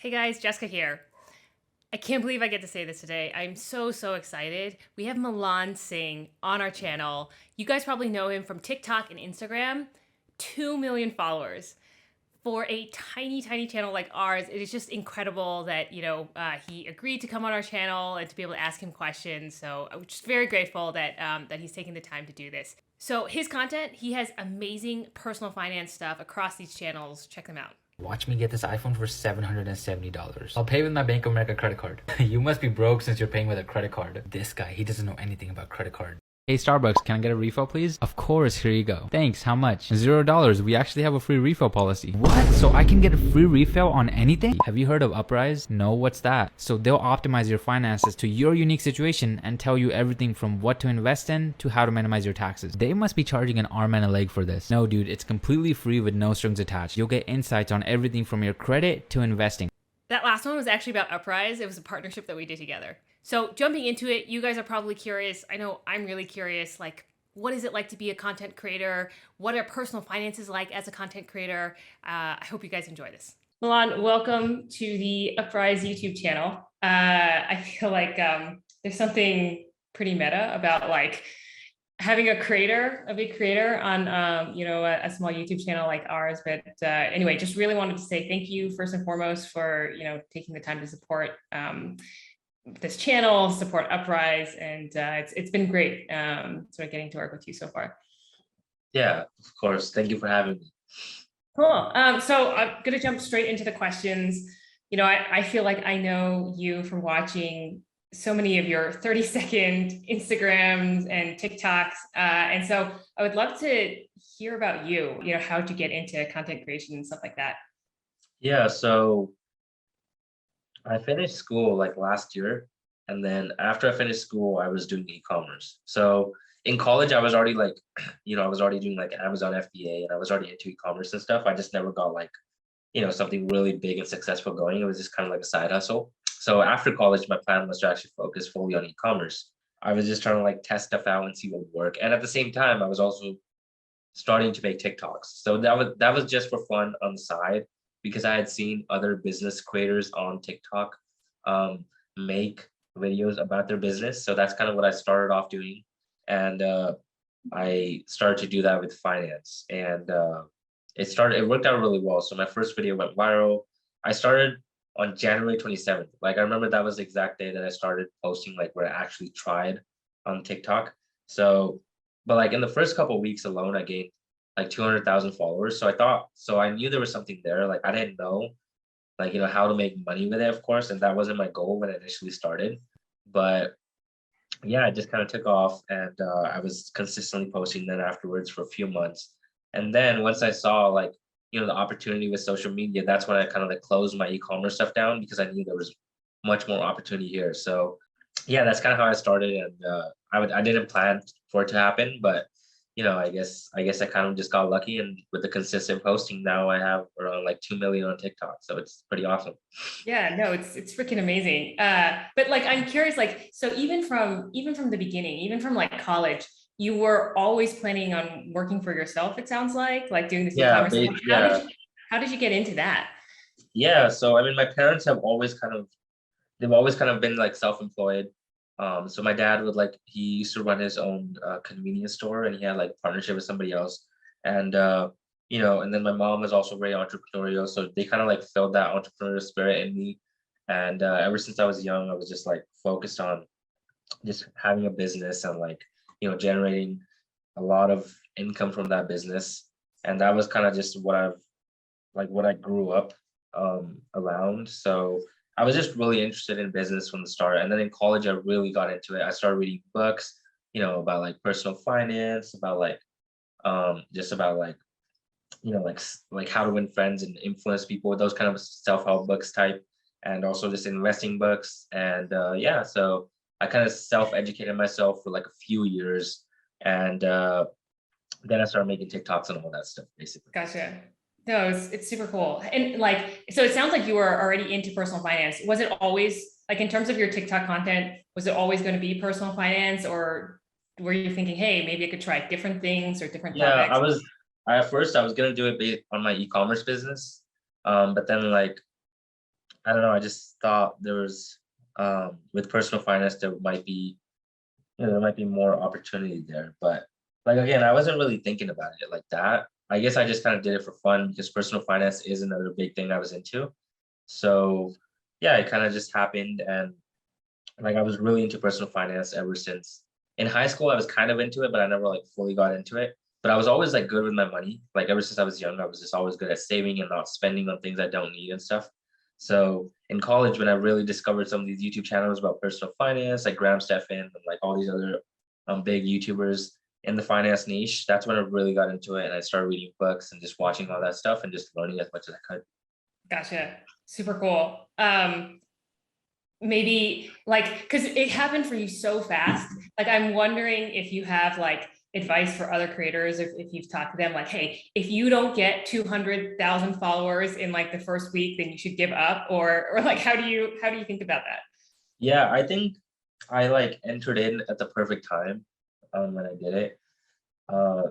Hey guys, Jessica here. I can't believe I get to say this today. I'm so excited. We have Milan Singh on our channel. You guys probably know him from TikTok and Instagram. 2 million followers. For a tiny channel like ours, it is just incredible that, he agreed to come on our channel and to be able to ask him questions. So I'm just very grateful that he's taking the time to do this. So his content, he has amazing personal finance stuff across these channels. Check them out. Watch me get this iPhone for $770. I'll pay with my Bank of America credit card. You must be broke since you're paying with a credit card. This guy, he doesn't know anything about credit card. Hey Starbucks, can I get a refill please? Of course, here you go. Thanks, how much? $0. We actually have a free refill policy. What? So I can get a free refill on anything? Have you heard of Uprise? No, what's that? So they'll optimize your finances to your unique situation and tell you everything from what to invest in to how to minimize your taxes. They must be charging an arm and a leg for this. No dude, it's completely free with no strings attached. You'll get insights on everything from your credit to investing. That last one was actually about Uprise. It was a partnership that we did together. So jumping into it, you guys are probably curious. I know I'm really curious. Like, what is it like to be a content creator? What are personal finances like as a content creator? I hope you guys enjoy this. Milan, welcome to the Uprise YouTube channel. I feel like there's something pretty meta about like having a big creator on, a small YouTube channel like ours. But anyway, just really wanted to say thank you first and foremost for, taking the time to support this channel, support Uprise. And it's been great sort of getting to work with you so far. Yeah, of course. Thank you for having me. Cool. So I'm going to jump straight into the questions. I feel like I know you from watching so many of your 30-second Instagrams and TikToks. And so I would love to hear about you, how to get into content creation and stuff like that. Yeah, so I finished school like last year. And then after I finished school, I was doing e-commerce. So in college, I was already like, I was already doing like Amazon FBA and I was already into e-commerce and stuff. I just never got like, something really big and successful going. It was just kind of like a side hustle. So after college, my plan was to actually focus fully on e-commerce. I was just trying to like test stuff out and see what would work. And at the same time, I was also starting to make TikToks. So that was just for fun on the side because I had seen other business creators on TikTok make videos about their business. So that's kind of what I started off doing. And I started to do that with finance. And it worked out really well. So my first video went viral. I started on January 27th. Like I remember that was the exact day that I started posting, like where I actually tried on TikTok. So, but like in the first couple of weeks alone, I gained like 200,000 followers. So I knew there was something there. Like I didn't know, like, how to make money with it, of course. And that wasn't my goal when I initially started. But yeah, it just kind of took off and I was consistently posting then afterwards for a few months. And then once I saw like, the opportunity with social media, that's when I kind of like closed my e-commerce stuff down because I knew there was much more opportunity here. So yeah, that's kind of how I started. And I didn't plan for it to happen, but I guess I kind of just got lucky. And with the consistent posting, now I have around like 2 million on TikTok. So it's pretty awesome. Yeah, no, it's freaking amazing. But like, I'm curious, like, so even from the beginning, even from like college, you were always planning on working for yourself, it sounds like doing this Yeah, e-commerce. How did you get into that? yeah. So I mean, my parents have always they've always kind of been like self-employed. So my dad would like he used to run his own convenience store and he had like partnership with somebody else. And and then my mom was also very entrepreneurial. So they kind of like filled that entrepreneurial spirit in me. And ever since I was young, I was just like focused on just having a business and like, generating a lot of income from that business. And that was kind of just what I grew up around. So I was just really interested in business from the start. And then in college, I really got into it. I started reading books, about like personal finance, about like just about like, like how to win friends and influence people, those kind of self-help books type, and also just investing books. And yeah, so I kind of self-educated myself for like a few years. And then I started making TikToks and all that stuff, basically. Gotcha. No, it's super cool. And like, so it sounds like you were already into personal finance. Was it always like in terms of your TikTok content, was it always going to be personal finance, or were you thinking, hey, maybe I could try different things or different Yeah, topics? at first I was gonna do it based on my e-commerce business. But then like I don't know. I just thought there was with personal finance there might be, there might be more opportunity there. But like again, I wasn't really thinking about it like that. I guess I just kind of did it for fun because personal finance is another big thing I was into. So yeah, it kind of just happened, and like I was really into personal finance ever since. In high school, I was kind of into it, but I never like fully got into it. But I was always like good with my money. Like ever since I was young, I was just always good at saving and not spending on things I don't need and stuff. So in college, when I really discovered some of these YouTube channels about personal finance, like Graham Stephan and like all these other big YouTubers in the finance niche, that's when I really got into it. And I started reading books and just watching all that stuff and just learning as much as I could. Gotcha. Super cool. Maybe like, because it happened for you so fast. Like, I'm wondering if you have like advice for other creators, if you've talked to them, like, hey, if you don't get 200,000 followers in like the first week, then you should give up, or like, how do you think about that? Yeah, I think I like entered in at the perfect time when I did it. Uh,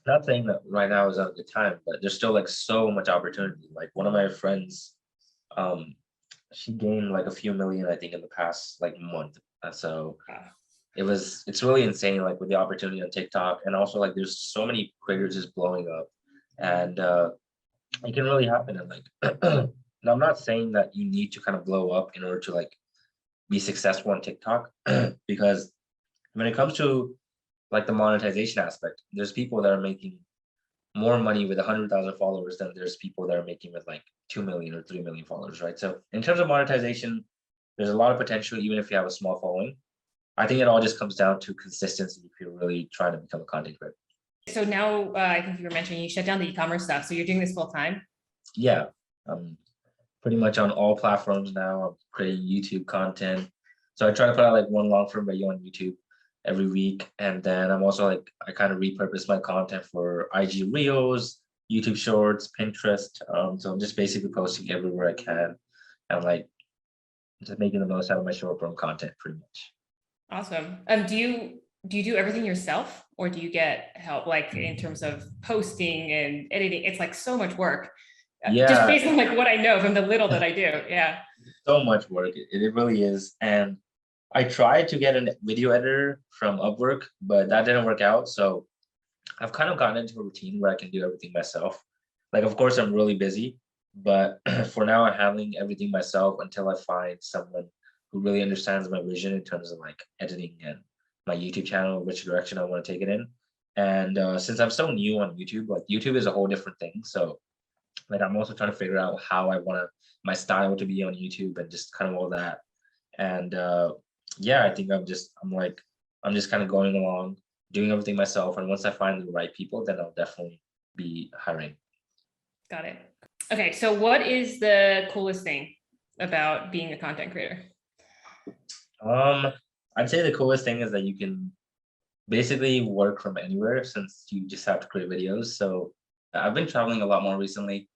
Not saying that right now is not a good time, but there's still like so much opportunity. Like one of my friends, um, she gained like a few million, I think, in the past like month. So it's really insane, like with the opportunity on TikTok, and also like there's so many creators just blowing up, and it can really happen. And like, now I'm not saying that you need to kind of blow up in order to like be successful on TikTok, because when it comes to like the monetization aspect, there's people that are making more money with 100,000 followers than there's people that are making with like 2 million or 3 million followers, right? So in terms of monetization, there's a lot of potential even if you have a small following. I think it all just comes down to consistency if you're really trying to become a content creator. So now, I think you were mentioning you shut down the e-commerce stuff. So you're doing this full time? Yeah, I'm pretty much on all platforms now. I'm creating YouTube content. So I try to put out like one long form video on YouTube every week. And then I'm also like, I kind of repurpose my content for IG Reels, YouTube Shorts, Pinterest. So I'm just basically posting everywhere I can and like just making the most out of my short form content pretty much. Awesome. Do you do everything yourself, or do you get help like in terms of posting and editing? It's like so much work. Just Yeah, based on like what I know from the little that I do. Yeah. so much work. It really is. And I tried to get a video editor from Upwork, but that didn't work out. So I've kind of gotten into a routine where I can do everything myself. Like, of course, I'm really busy, but for now, I'm handling everything myself until I find someone who really understands my vision in terms of like editing and my YouTube channel, which direction I want to take it in. And since I'm so new on YouTube, like YouTube is a whole different thing. So like I'm also trying to figure out how I want to my style to be on YouTube and just kind of all that. And yeah, I think I'm just kind of going along, doing everything myself. And once I find the right people, then I'll definitely be hiring. Got it. Okay. So what is the coolest thing about being a content creator? Um, I'd say the coolest thing is that you can basically work from anywhere since you just have to create videos. So I've been traveling a lot more recently,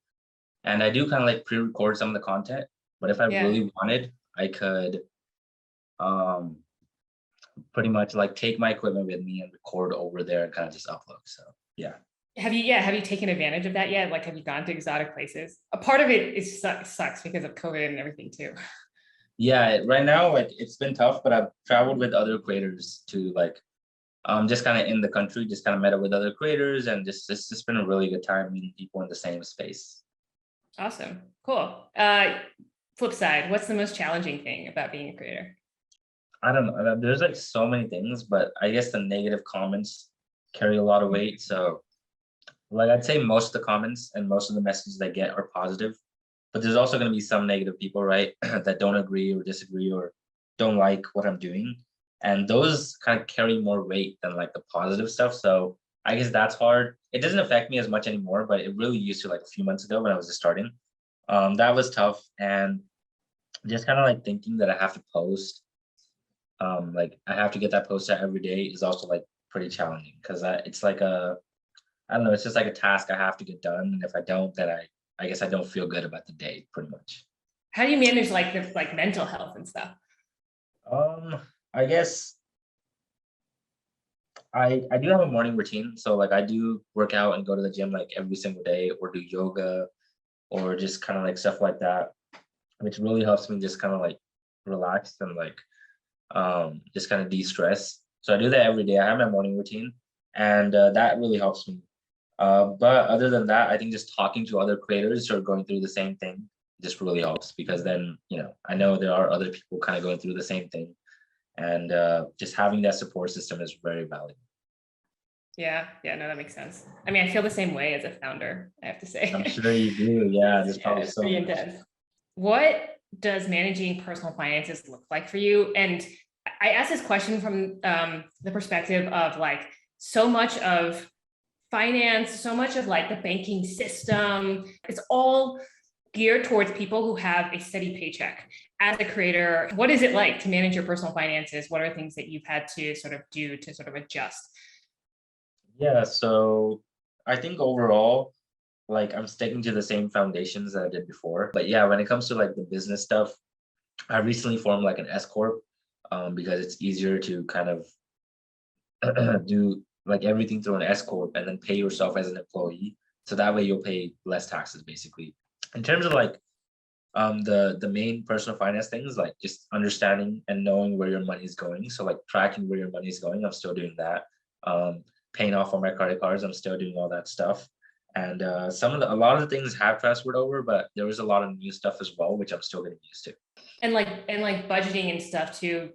and I do kind of like pre-record some of the content. But if I Yeah. really wanted, I could um pretty much like take my equipment with me and record over there and kind of just upload. So yeah. Have you taken advantage of that yet? Like, have you gone to exotic places? A part of it is sucks because of COVID and everything too. Yeah, right now like it's been tough, but I've traveled with other creators to like just kind of in the country, just kind of met up with other creators and just it's just been a really good time meeting people in the same space. Awesome. Cool. Flip side, what's the most challenging thing about being a creator? I don't know. There's like so many things, but I guess the negative comments carry a lot of weight. So like I'd say most of the comments and most of the messages I get are positive, but there's also going to be some negative people, right, that don't agree or disagree or don't like what I'm doing. And those kind of carry more weight than like the positive stuff. So I guess that's hard. It doesn't affect me as much anymore, but it really used to like a few months ago when I was just starting. That was tough. And just kind of like thinking that I have to post, like I have to get that post out every day is also like pretty challenging because it's like I don't know, it's just like a task I have to get done. And if I don't, then I guess I don't feel good about the day pretty much. How do you manage like the like mental health and stuff? Um, I guess I do have a morning routine. So like I do work out and go to the gym like every single day or do yoga or just kind of like stuff like that. which really helps me just kind of like relax and like just kind of de-stress. So I do that every day. I have my morning routine, and that really helps me. But other than that, I think just talking to other creators who are going through the same thing just really helps, because then, I know there are other people kind of going through the same thing, and just having that support system is very valuable. Yeah, no, that makes sense. I mean, I feel the same way as a founder, I have to I'm say. sure you do. Yeah, there's Yeah, probably it's so pretty much. intense. What does managing personal finances look like for you? And I asked this question from the perspective of like so much of finance, so much of like the banking system, it's all geared towards people who have a steady paycheck. As a creator, what is it like to manage your personal finances? What are things that you've had to sort of do to sort of adjust? Yeah, so I think overall, like I'm sticking to the same foundations that I did before. But yeah, when it comes to like the business stuff, I recently formed like an S corp, because it's easier to kind of do like everything through an S corp and then pay yourself as an employee. So that way you'll pay less taxes basically. In terms of like the main personal finance things, like just understanding and knowing where your money is going. So like tracking where your money is going, I'm still doing that. Paying off on my credit cards, I'm still doing all that stuff. And a lot of the things have transferred over, but there was a lot of new stuff as well, which I'm still getting used to. And like budgeting and stuff too.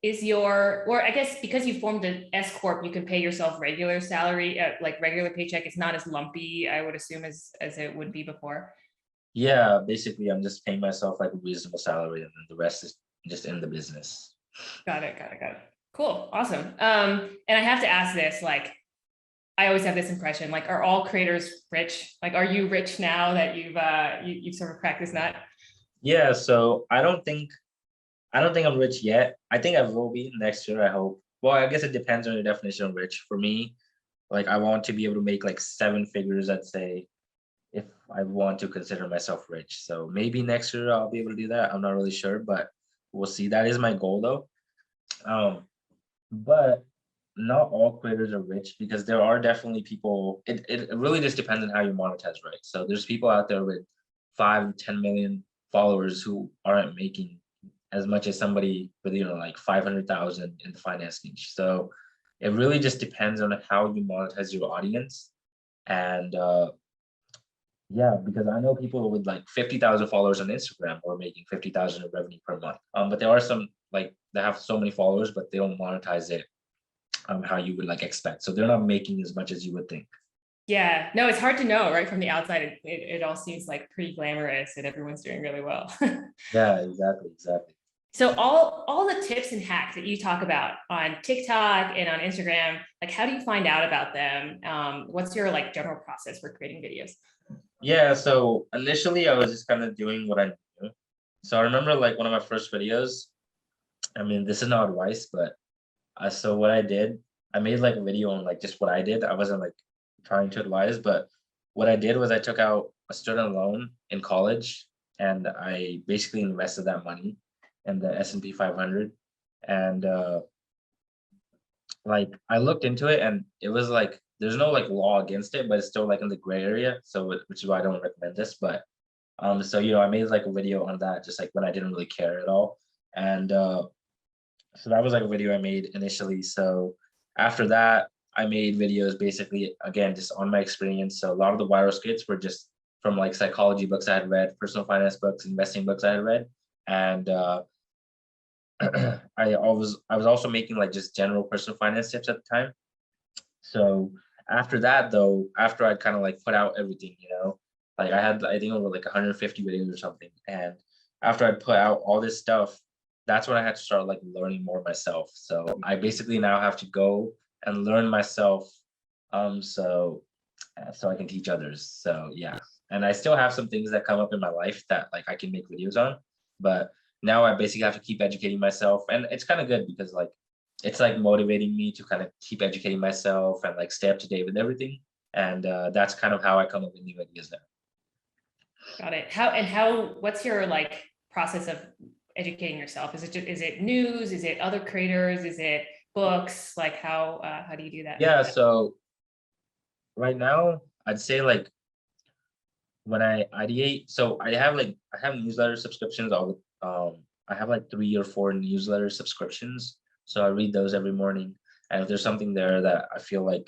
Is your, or I guess because you formed an S corp, you can pay yourself regular salary, like regular paycheck. It's not as lumpy, I would assume, as it would be before. Yeah, basically, I'm just paying myself like a reasonable salary, and then the rest is just in the business. Got it. Cool, awesome. And I have to ask this, like, I always have this impression, like, are all creators rich? Like, are you rich now that you've sort of cracked this nut? Yeah, so I don't think I'm rich yet. I think I will be next year, I hope. Well, I guess it depends on your definition of rich. For me, like I want to be able to make like seven figures, I'd say, if I want to consider myself rich. So maybe next year I'll be able to do that. I'm not really sure, but we'll see. That is my goal though. Um, but not all creators are rich, because there are definitely people. It really just depends on how you monetize, right? So there's people out there with 5, 10 million followers who aren't making as much as somebody with like 500,000 in the finance niche. So it really just depends on how you monetize your audience. And yeah, because I know people with like 50,000 followers on Instagram who are making 50,000 of revenue per month. But there are some like that have so many followers, but they don't monetize it how you would like expect. So they're not making as much as you would think. Yeah, no, it's hard to know, right? From the outside, it all seems like pretty glamorous and everyone's doing really well. Yeah, exactly. So all the tips and hacks that you talk about on TikTok and on Instagram, like how do you find out about them? What's your like general process for creating videos? Yeah, so initially I was just kind of doing what I knew. So I remember like one of my first videos. I mean, this is not advice, but so what I did, I made like a video on like just what I did. I wasn't like trying to advise, but what I did was I took out a student loan in college, and I basically invested that money in the S&P 500. And like I looked into it, and it was like there's no like law against it, but it's still like in the gray area. So which is why I don't recommend this. But so I made like a video on that, just like when I didn't really care at all. And so that was like a video I made initially. So after that, I made videos basically again just on my experience. So a lot of the viral skits were just from like psychology books I had read, personal finance books, investing books I had read. And I was also making like just general personal finance tips at the time. So after that though, after I'd kind of like put out everything, like I think over like 150 videos or something. And after I'd put out all this stuff, that's when I had to start like learning more myself. So I basically now have to go and learn myself, so I can teach others. So yeah. And I still have some things that come up in my life that like I can make videos on, but now I basically have to keep educating myself. And it's kind of good because like it's like motivating me to kind of keep educating myself and like stay up to date with everything. And that's kind of how I come up with new ideas now. Got it. What's your like process of educating yourself? Is it news? Is it other creators? Is it books? Like how do you do that? Yeah, so right now I'd say like when I ideate, so I have newsletter subscriptions all I have like 3 or 4 newsletter subscriptions. So I read those every morning. And if there's something there that I feel like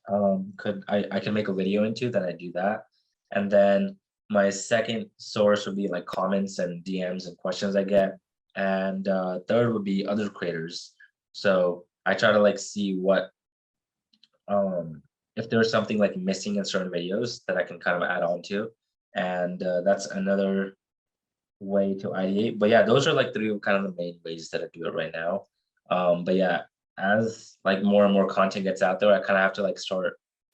I can make a video into, then I do that. And then my second source would be like comments and DMs and questions I get. And third would be other creators. So I try to like see what if there's something like missing in certain videos that I can kind of add on to. And that's another way to ideate. But yeah, those are like 3 kind of the main ways that I do it right now. But yeah, as like more and more content gets out there, I kind of have to like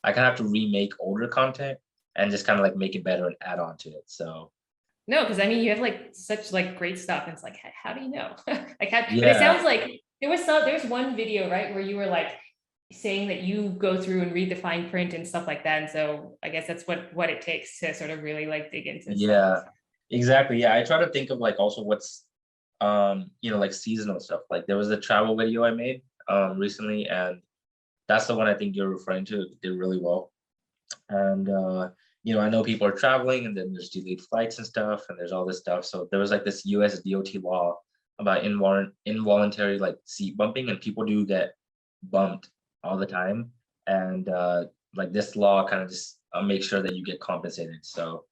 I kind of have to remake older content and just kind of like make it better and add on to it. So No, because I mean, you have like such like great stuff, and it's like, how do you know? Like, but it yeah, sounds like there's one video, right, where you were like saying that you go through and read the fine print and stuff like that. And so I guess that's what it takes to sort of really like dig into stuff. yeah, exactly. Yeah, I try to think of like also what's like seasonal stuff. Like there was a travel video I made recently, and that's the one I think you're referring to. It did really well. And I know people are traveling and then there's delayed flights and stuff, and there's all this stuff. So there was like this US DOT law about involuntary like seat bumping, and people do get bumped all the time. And like this law kind of just makes sure that you get compensated. So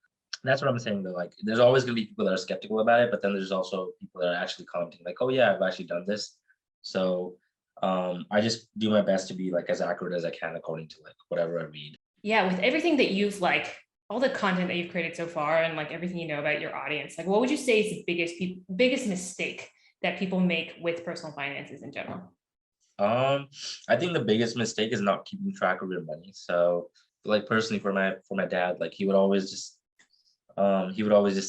that's what I'm saying though. Like there's always gonna be people that are skeptical about it, but then there's also people that are actually commenting like, oh yeah, I've actually done this. So I just do my best to be like as accurate as I can according to like whatever I read. Yeah, with everything that you've like all the content that you've created so far and like everything you know about your audience, like what would you say is the biggest mistake that people make with personal finances in general? I think the biggest mistake is not keeping track of your money. So like personally for my dad, like he would always just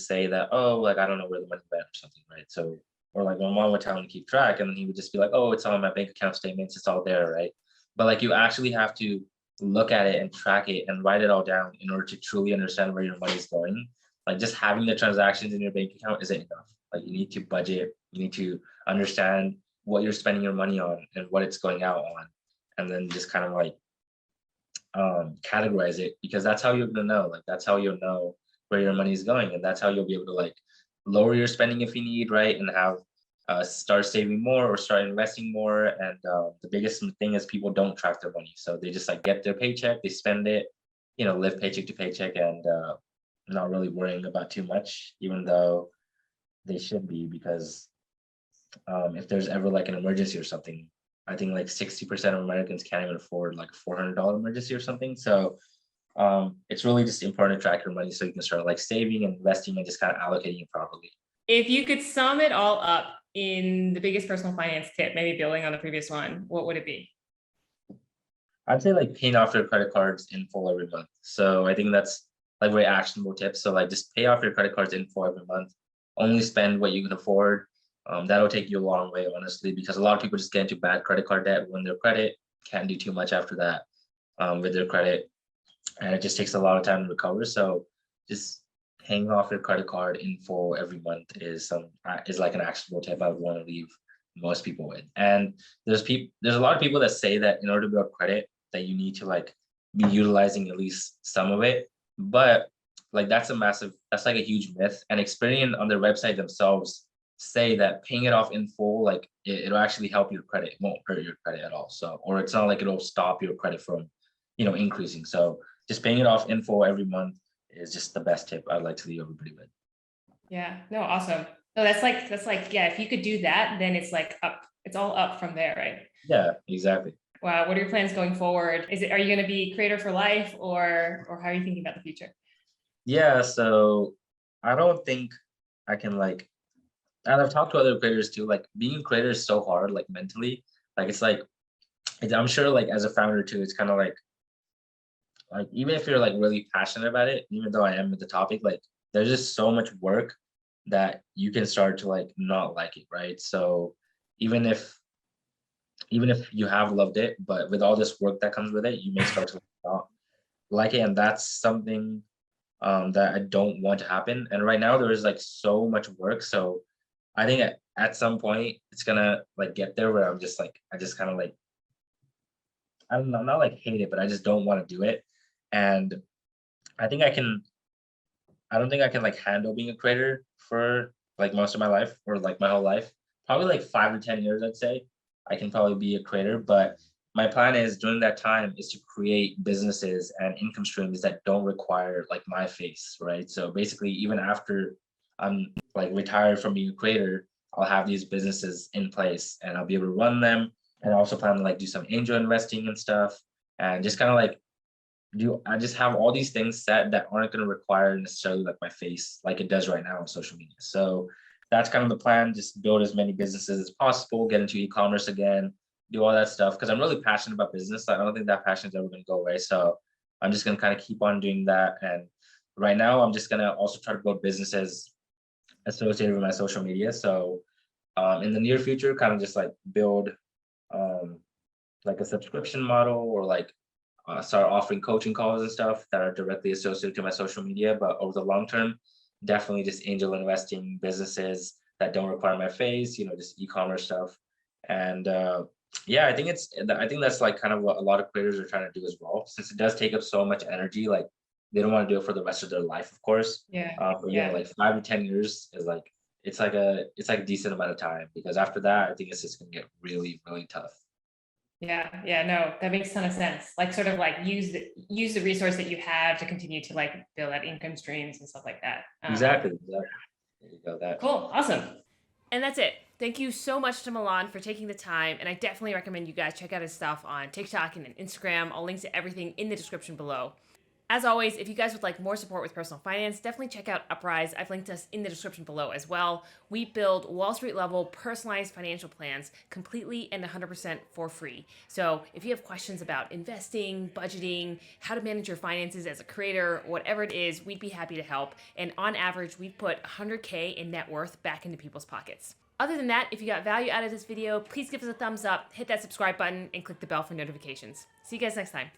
say that, oh, like I don't know where the money went or something, right? So or like my mom would tell him to keep track, and then he would just be like, oh, it's on my bank account statements, it's all there, right? But like you actually have to look at it and track it and write it all down in order to truly understand where your money is going. Like just having the transactions in your bank account isn't enough. Like you need to budget, you need to understand what you're spending your money on and what it's going out on, and then just kind of like categorize it, because that's how you're gonna know. Like that's how you'll know where your money is going, and that's how you'll be able to like lower your spending if you need, right? And have start saving more or start investing more. And the biggest thing is people don't track their money, so they just like get their paycheck, they spend it, live paycheck to paycheck, and not really worrying about too much, even though they should be, because if there's ever like an emergency or something, I think like 60% of Americans can't even afford like a $400 emergency or something. So it's really just important to track your money so you can start like saving and investing and just kind of allocating it properly. If you could sum it all up in the biggest personal finance tip, maybe building on the previous one, what would it be? I'd say like paying off your credit cards in full every month. So I think that's like very actionable tips. So like just pay off your credit cards in full every month. Only spend what you can afford. That'll take you a long way, honestly, because a lot of people just get into bad credit card debt when their credit can't do too much after that with their credit, and it just takes a lot of time to recover. So just paying off your credit card in full every month is like an actionable tip I would want to leave most people with. And there's a lot of people that say that in order to build credit, that you need to like be utilizing at least some of it, but like that's like a huge myth. And Experian on their website themselves say that paying it off in full, like it'll actually help your credit. It won't hurt your credit at all. So, or it's not like it'll stop your credit from increasing. So just paying it off in full every month is just the best tip I'd like to leave everybody with. Yeah, no, awesome. No, that's like, yeah, if you could do that, then it's like up, it's all up from there, right? Yeah, exactly. Wow, what are your plans going forward? Are you going to be creator for life, or how are you thinking about the future? Yeah, so I don't think I can like, and I've talked to other creators too, like being a creator is so hard, like mentally. Like it's like I'm sure like as a founder too, it's kind of like even if you're like really passionate about it, even though I am with the topic, like there's just so much work that you can start to like not like it, right? So even if even if you have loved it, but with all this work that comes with it, you may start to not like it. And that's something that I don't want to happen. And right now there is like so much work. So I think at some point it's gonna like get there where I'm just like, I just kind of like, I don't know, not like hate it, but I just don't want to do it. And I think I can I don't think I can like handle being a creator for like most of my life or like my whole life. Probably like 5 to 10 years, I'd say. I can probably be a creator, but my plan is during that time is to create businesses and income streams that don't require like my face, right? So basically, even after I'm like retired from being a creator, I'll have these businesses in place and I'll be able to run them. And I also plan to like do some angel investing and stuff and just kind of like do I just have all these things set that aren't going to require necessarily like my face like it does right now on social media. So that's kind of the plan. Just build as many businesses as possible, get into e-commerce again, do all that stuff because I'm really passionate about business. I don't think that passion is ever going to go away. So I'm just going to kind of keep on doing that. And right now, I'm just going to also try to build businesses associated with my social media. So in the near future, kind of just like build um, like a subscription model or like start offering coaching calls and stuff that are directly associated to my social media. But over the long term, definitely just angel investing businesses that don't require my face, just e-commerce stuff. And yeah, I think that's like kind of what a lot of creators are trying to do as well, since it does take up so much energy. Like they don't want to do it for the rest of their life, of course. Yeah. But Yeah. like 5 to 10 years is like it's like a decent amount of time because after that, I think it's just gonna get really, really tough. Yeah, no, that makes a ton of sense. Like sort of like use the resource that you have to continue to like build out income streams and stuff like that. Exactly. There you go. That. Cool. Awesome. And that's it. Thank you so much to Milan for taking the time. And I definitely recommend you guys check out his stuff on TikTok and Instagram. I'll link to everything in the description below. As always, if you guys would like more support with personal finance, definitely check out Uprise. I've linked us in the description below as well. We build Wall Street level personalized financial plans completely and 100% for free. So if you have questions about investing, budgeting, how to manage your finances as a creator, whatever it is, we'd be happy to help. And on average, we've put 100K in net worth back into people's pockets. Other than that, if you got value out of this video, please give us a thumbs up, hit that subscribe button, and click the bell for notifications. See you guys next time.